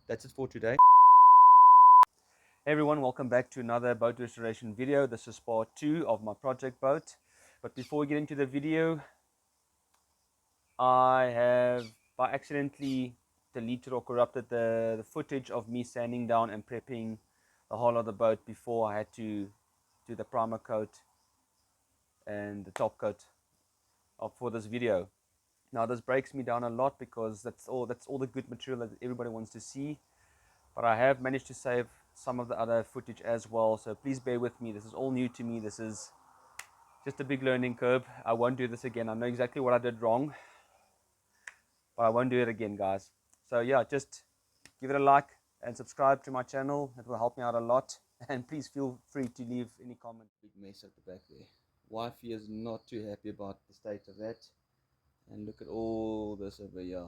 that's it for today. Hey everyone, welcome back to another boat restoration video. This is part 2 of my project boat. But before we get into the video, I have by accidentally deleted or corrupted the footage of me sanding down and prepping the hull of the boat before I had to do the primer coat and the top coat for this video. Now this breaks me down a lot because that's all the good material that everybody wants to see. But I have managed to save some of the other footage as well, so please bear with me. This is all new to me. This is just a big learning curve. I won't do this again. I know exactly what I did wrong, but I won't do it again, guys. So yeah, just give it a like and subscribe to my channel. It will help me out a lot. And please feel free to leave any comment. Big mess at the back there. Wifey is not too happy about the state of that. And look at all this over here.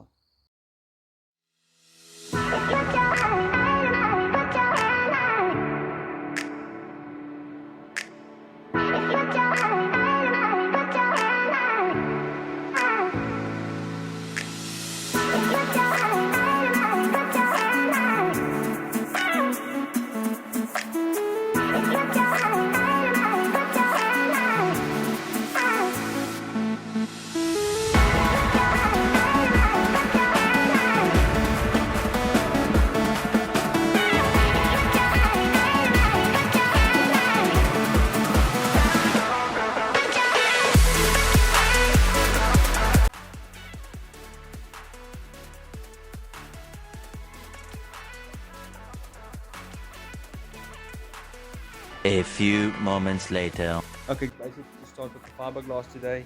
A few moments later. Okay, basically to start with the fiberglass today.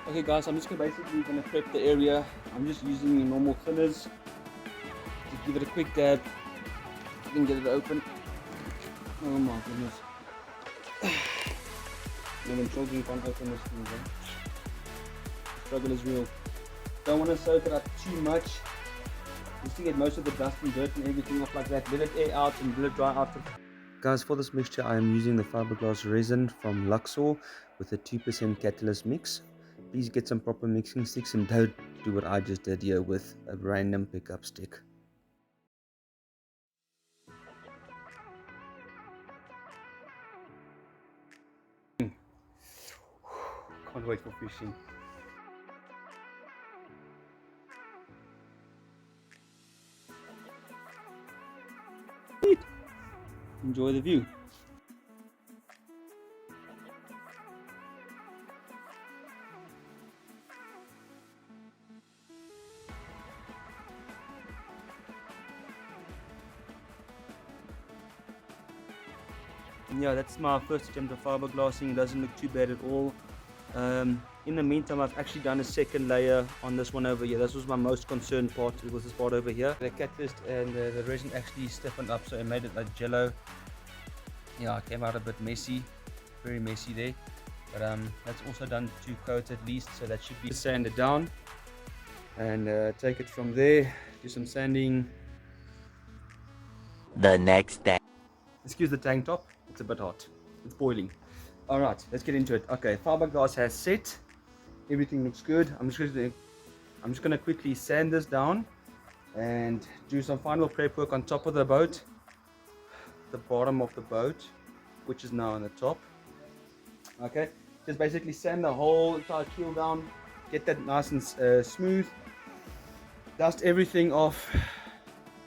Okay guys, I'm just basically going to prep the area. I'm just using normal thinners to give it a quick dab. You can get it open. Oh my goodness. When children can't open this thing, the struggle is real. Don't want to soak it up too much. Just to get most of the dust and dirt and everything off like that. Let it air out and let it dry out. Guys, for this mixture I am using the fiberglass resin from Luxor with a 2% catalyst mix. Please get some proper mixing sticks and don't do what I just did here with a random pickup stick. Can't wait for fishing. Enjoy the view. Yeah, that's my first attempt at fiberglassing. It doesn't look too bad at all. In the meantime, I've actually done a second layer on this one over here. This was my most concerned part. It was this part over here. The catalyst and the resin actually stiffened up, so it made it like jello. Yeah, it came out a bit messy, very messy there. But that's also done 2 coats at least, so that should be sanded down. And take it from there. Do some sanding. The next day. Excuse the tank top. It's a bit hot. It's boiling. All right, let's get into it. Okay, fiberglass has set. Everything looks good. I'm just gonna quickly sand this down and do some final prep work on top of the boat, the bottom of the boat, which is now on the top. Okay, just basically sand the whole entire keel down, get that nice and smooth, dust everything off,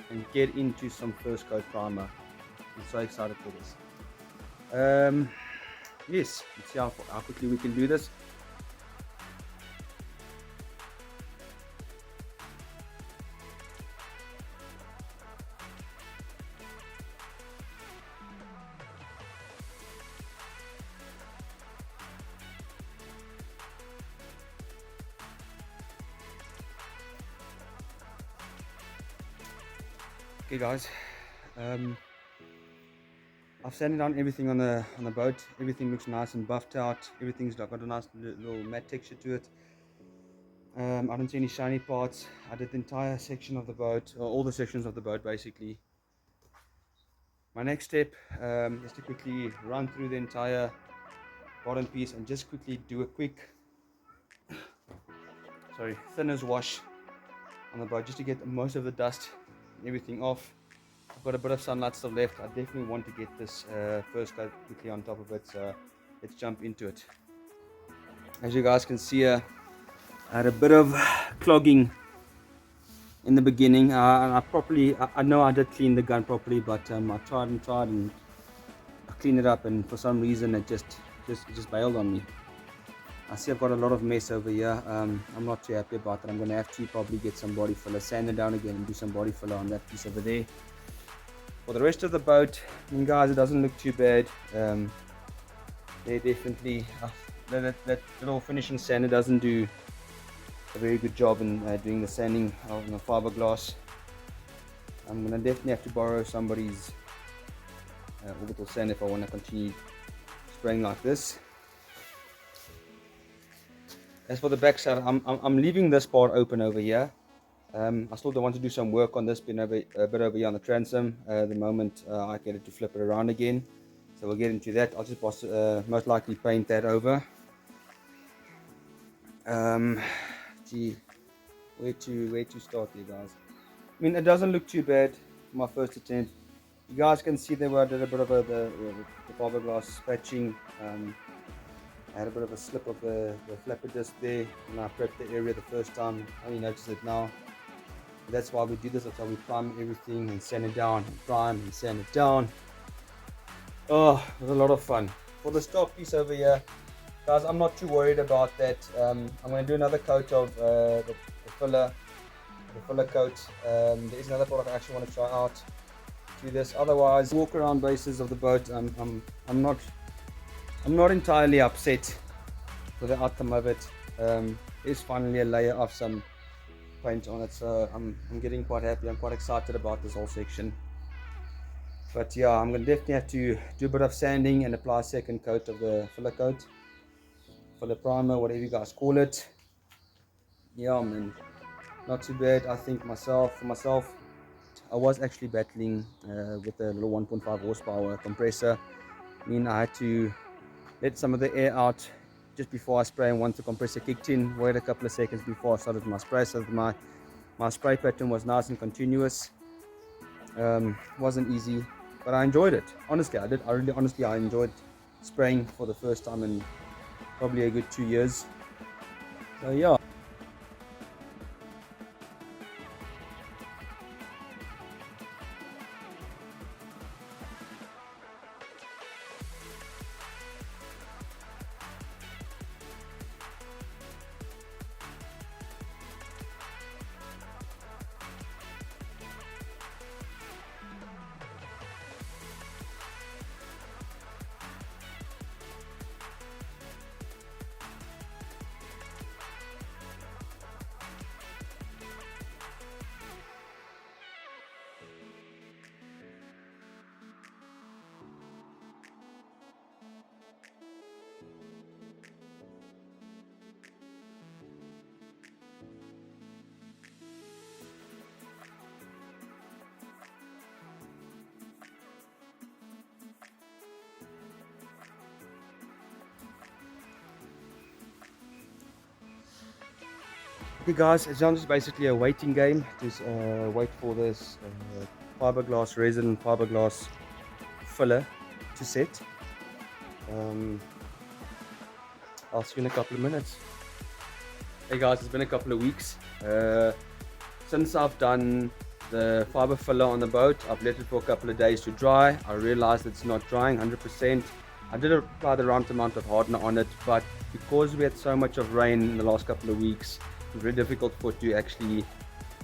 and get into some first coat primer. I'm so excited for this. Yes, let's see how quickly we can do this. Okay guys, I've sanded down everything on the boat. Everything looks nice and buffed out. Everything's got a nice little matte texture to it. I don't see any shiny parts. I did the entire section of the boat, or all the sections of the boat basically. My next step is to quickly run through the entire bottom piece and just quickly do a quick thinners wash on the boat just to get most of the dust and everything off. I've got a bit of sunlight still left. I definitely want to get this first coat quickly on top of it, so let's jump into it. As you guys can see here, I had a bit of clogging in the beginning. I know I did clean the gun properly, but I tried and I cleaned it up, and for some reason it just bailed on me. I see I've got a lot of mess over here. I'm not too happy about that. I'm going to have to probably get some body filler, sand it down again and do some body filler on that piece over there. For the rest of the boat, guys, it doesn't look too bad. They definitely, that little finishing sander doesn't do a very good job in doing the sanding on the fiberglass. I'm going to definitely have to borrow somebody's orbital sand if I want to continue spraying like this. As for the backside, I'm leaving this part open over here. I still do want to do some work on this, been a bit over here on the transom. The moment I get it to flip it around again, so we'll get into that. I'll just most likely paint that over. Gee, where to start here, guys? I mean, it doesn't look too bad for my first attempt. You guys can see there where I did a bit of the fiberglass patching. I had a bit of a slip of the flapper disc there when I prepped the area the first time. I only noticed it now. That's why we do this. That's why we prime everything and sand it down, and prime and sand it down. Oh, it was a lot of fun. For the stop piece over here, guys, I'm not too worried about that. I'm going to do another coat of the filler coat. There is another product I actually want to try out. Do this. Otherwise, walk around bases of the boat. I'm not entirely upset with the outcome of it. There's finally a layer of some paint on it, so I'm getting quite happy. I'm quite excited about this whole section. But yeah, I'm going to definitely have to do a bit of sanding and apply a second coat of the filler coat, filler primer, whatever you guys call it. Yeah, man, not too bad. I think for myself, I was actually battling with a little 1.5 horsepower compressor. I mean, I had to let some of the air out just before I spray, and once the compressor kicked in, wait a couple of seconds before I started my spray, so that my spray pattern was nice and continuous. Wasn't easy, but I enjoyed it. Honestly, I enjoyed spraying for the first time in probably a good 2 years. So yeah. Okay guys, it's just basically a waiting game. Just wait for this fiberglass resin, fiberglass filler to set. I'll see you in a couple of minutes. Hey guys, it's been a couple of weeks since I've done the fiber filler on the boat. I've let it for a couple of days to dry. I realized it's not drying 100%. I did apply the right amount of hardener on it, but because we had so much of rain in the last couple of weeks, it was very difficult for it to actually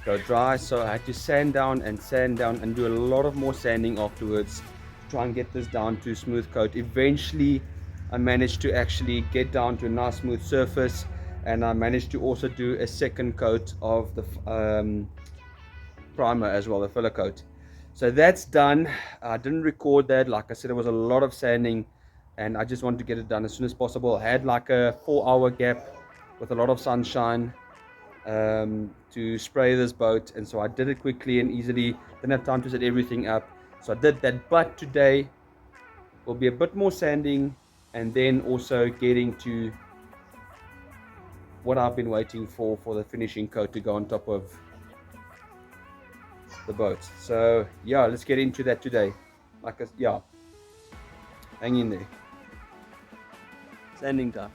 go dry. So I had to sand down and do a lot of more sanding afterwards to try and get this down to a smooth coat. Eventually I managed to actually get down to a nice smooth surface, and I managed to also do a second coat of the primer as well, the filler coat. So that's done. I didn't record that. Like I said, it was a lot of sanding and I just wanted to get it done as soon as possible. I had like a 4-hour gap with a lot of sunshine to spray this boat, and so I did it quickly and easily. Didn't have time to set everything up, so I did that. But today will be a bit more sanding and then also getting to what I've been waiting for the finishing coat to go on top of the boat. So yeah, let's get into that today. Yeah, hang in there. Sanding time.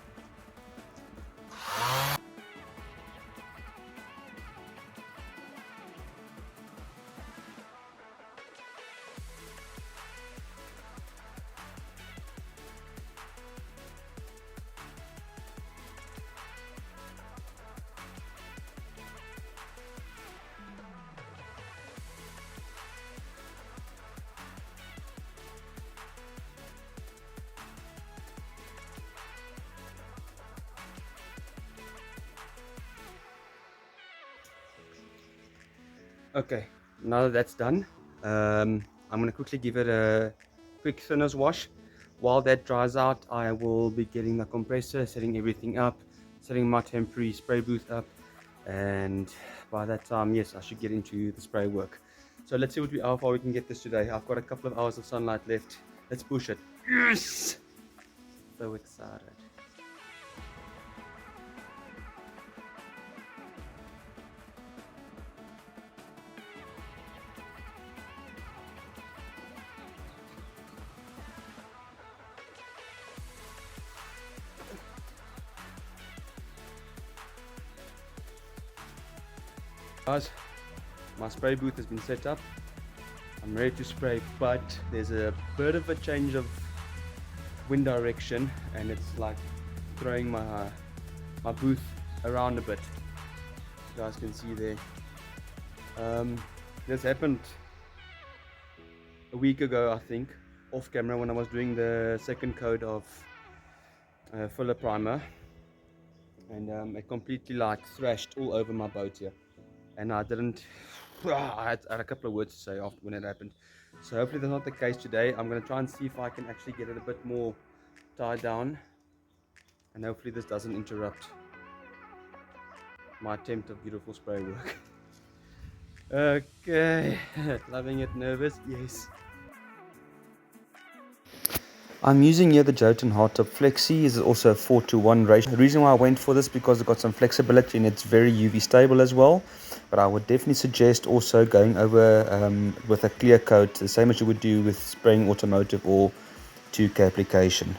Okay, now that that's done, I'm going to quickly give it a quick thinners wash. While that dries out, I will be getting the compressor, setting everything up, setting my temporary spray booth up, and by that time, yes, I should get into the spray work. So let's see how far we can get this today. I've got a couple of hours of sunlight left. Let's push it. Yes! So excited. Guys, my spray booth has been set up. I'm ready to spray, but there's a bit of a change of wind direction, and it's like throwing my booth around a bit. You guys can see there. This happened a week ago, I think, off camera when I was doing the second coat of filler primer, and it completely like thrashed all over my boat here. And I didn't. I had a couple of words to say after when it happened. So hopefully that's not the case today. I'm going to try and see if I can actually get it a bit more tied down, and hopefully this doesn't interrupt my attempt of beautiful spray work. Okay, loving it, nervous, yes. I'm using here the Jotun Hardtop Flexi. It's also a 4:1 ratio. The reason why I went for this because it's got some flexibility and it's very UV stable as well. But I would definitely suggest also going over with a clear coat, the same as you would do with spraying automotive or 2K application.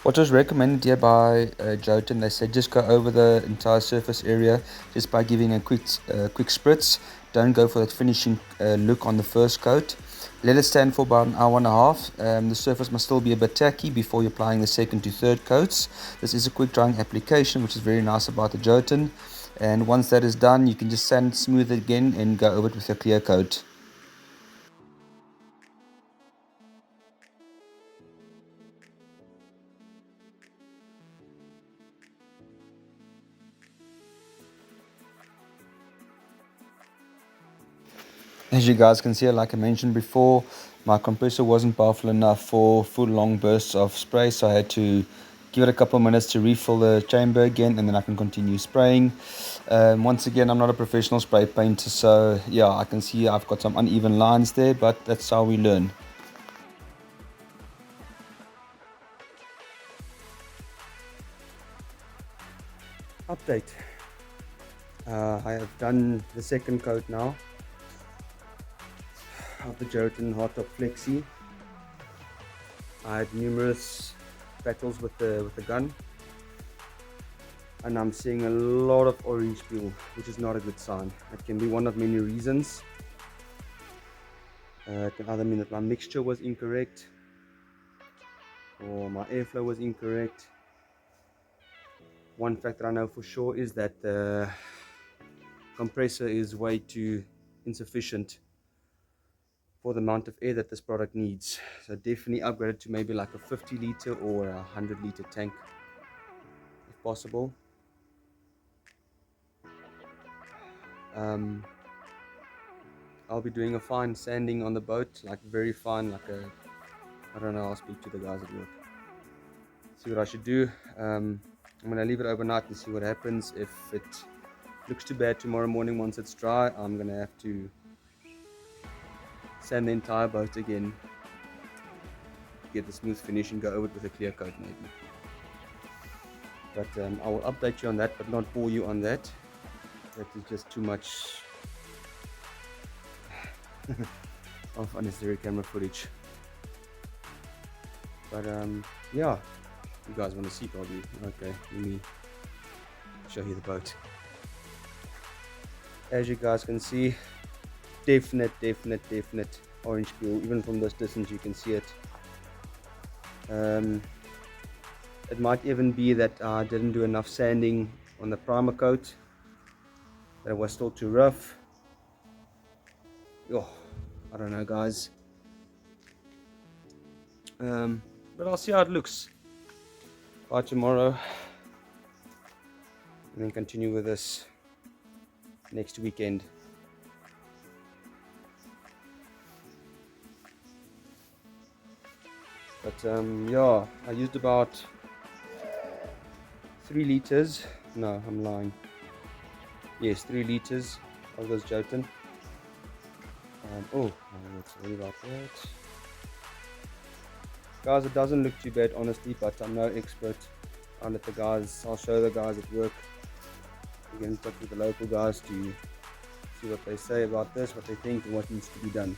What was recommended here by Jotun, they said just go over the entire surface area just by giving a quick spritz. Don't go for that finishing look on the first coat. Let it stand for about an hour and a half. The surface must still be a bit tacky before you're applying the second to third coats. This is a quick drying application, which is very nice about the Jotun. And once that is done, you can just sand smooth it again and go over it with a clear coat. As you guys can see, like I mentioned before, my compressor wasn't powerful enough for full long bursts of spray, so I had to give it a couple of minutes to refill the chamber again, and then I can continue spraying. Once again, I'm not a professional spray painter, so yeah, I can see I've got some uneven lines there, but that's how we learn. Update. I have done the second coat now of the Jotun Hardtop Flexi. I had numerous battles with the gun, and I'm seeing a lot of orange peel, which is not a good sign. It can be one of many reasons. It can either mean that my mixture was incorrect or my airflow was incorrect. One fact that I know for sure is that the compressor is way too insufficient for the amount of air that this product needs. So definitely upgrade it to maybe like a 50 liter or a 100 liter tank if possible. I'll be doing a fine sanding on the boat, like very fine, like a, I don't know, I'll speak to the guys at work, see what I should do. I'm gonna leave it overnight and see what happens. If it looks too bad tomorrow morning once it's dry, I'm gonna have to sand the entire boat again. get the smooth finish and go over it with a clear coat maybe. But I will update you on that, but not bore you on that. That is just too much of unnecessary camera footage. But yeah, you guys want to see probably. Okay, let me show you the boat. As you guys can see, definite orange peel. Even from this distance you can see it. It might even be that I didn't do enough sanding on the primer coat, that it was still too rough. Oh, I don't know guys, but I'll see how it looks by tomorrow, and then continue with this next weekend. But yeah, I used about 3 liters. No, I'm lying. Yes, 3 liters of this Jotun. Oh, sorry about that. Guys, it doesn't look too bad honestly, but I'm no expert. I'll show the guys at work. Get in touch with the local guys to see what they say about this, what they think, and what needs to be done.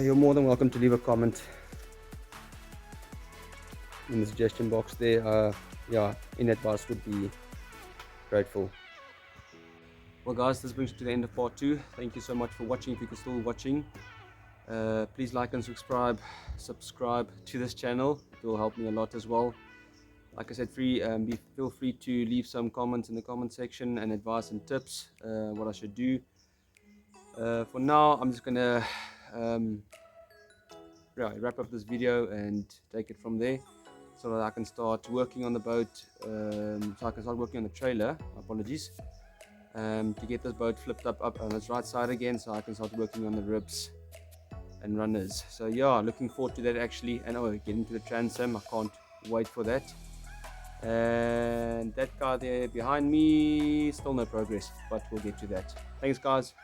You're more than welcome to leave a comment in the suggestion box there. Yeah, any advice would be grateful. Well guys, this brings to the end of part 2. Thank you so much for watching. If you're still watching, please like and subscribe to this channel. It will help me a lot as well. Like I said, feel free to leave some comments in the comment section and advice and tips what I should do. For now, I'm just gonna wrap up this video and take it from there, so that I can start working on the boat, so I can start working on the trailer, apologies, to get this boat flipped up on its right side again, so I can start working on the ribs and runners. So yeah, looking forward to that actually. And getting to the transom, I can't wait for that. And that car there behind me, still no progress, but we'll get to that. Thanks guys.